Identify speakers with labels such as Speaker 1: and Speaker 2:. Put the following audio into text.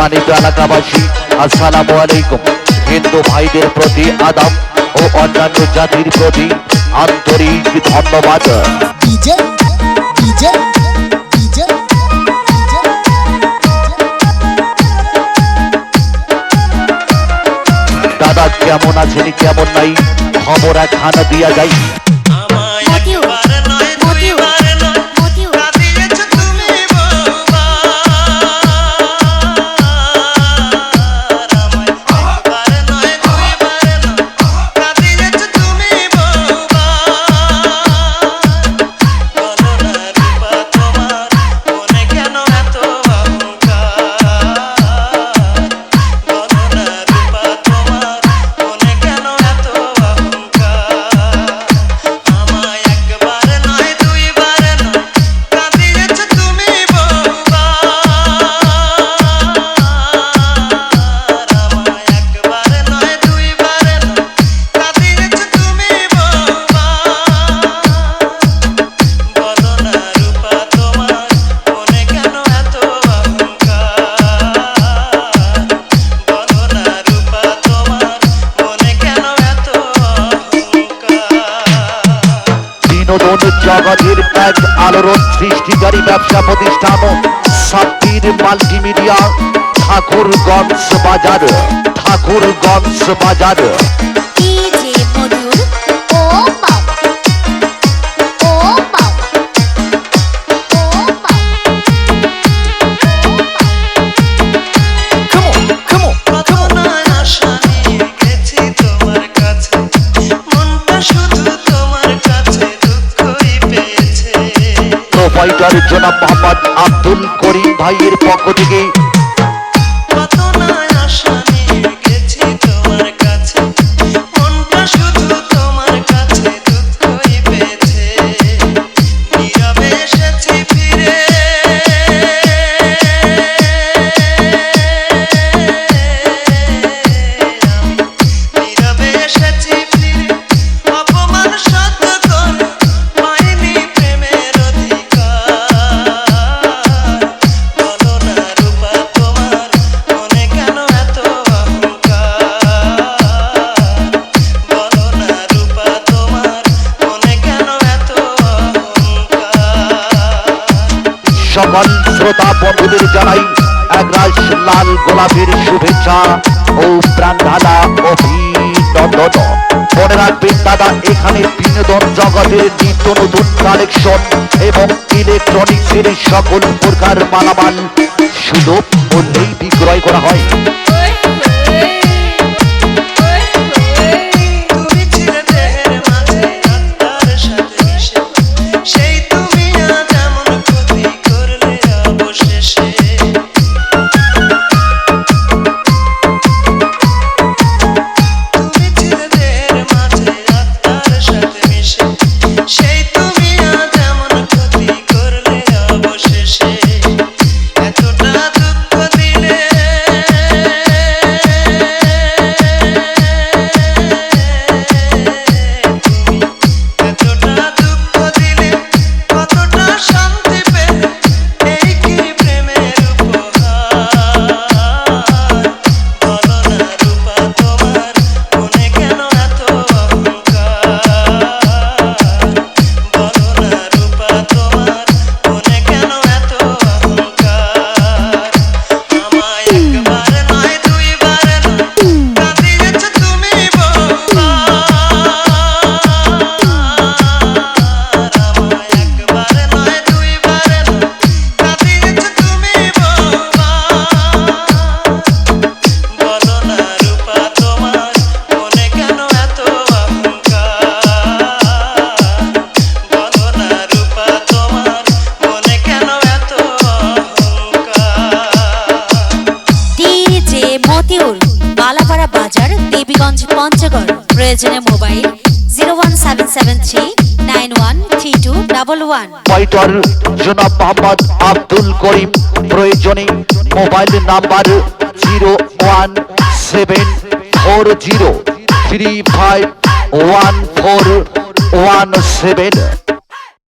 Speaker 1: সম্মানিত এলাকাবাসী, আসসালামু আলাইকুম। হিন্দু ভাইদের প্রতি আদাব ও অন্যান্য জাতির প্রতি আন্তরিক ধন্যবাদ। দাদা কেমন আছেন কেমন নাই খবর একখানা দিয়া যাই। জগতের এক আলোড়ন সৃষ্টিকারী ব্যবসা প্রতিষ্ঠান সাব্বির মাল্টিমিডিয়া, ঠাকুরগঞ্জ বাজার। ফাইটার জনাব মোহাম্মদ আব্দুল করিম ভাইয়ের পক্ষ থেকে সকল শ্রোতা বন্ধুদের জানাই একরাশ লাল গোলাপের শুভেচ্ছা ও প্রাণ ঢালা অভিনন্দন। মনে রাখবেন দাদা, এখানে বিনোদন জগতের নিত্য নতুন কালেকশন এবং ইলেকট্রনিক্সের সকল প্রকার মালামাল সুলভ মূল্যেই বিক্রয় করা হয়। পঞ্চগড়। প্রয়োজনে মোবাইল 01773913211। ফাইটার জনাব মোহাম্মদ আব্দুল করিম, প্রয়োজনে মোবাইল নাম্বার 01740351417।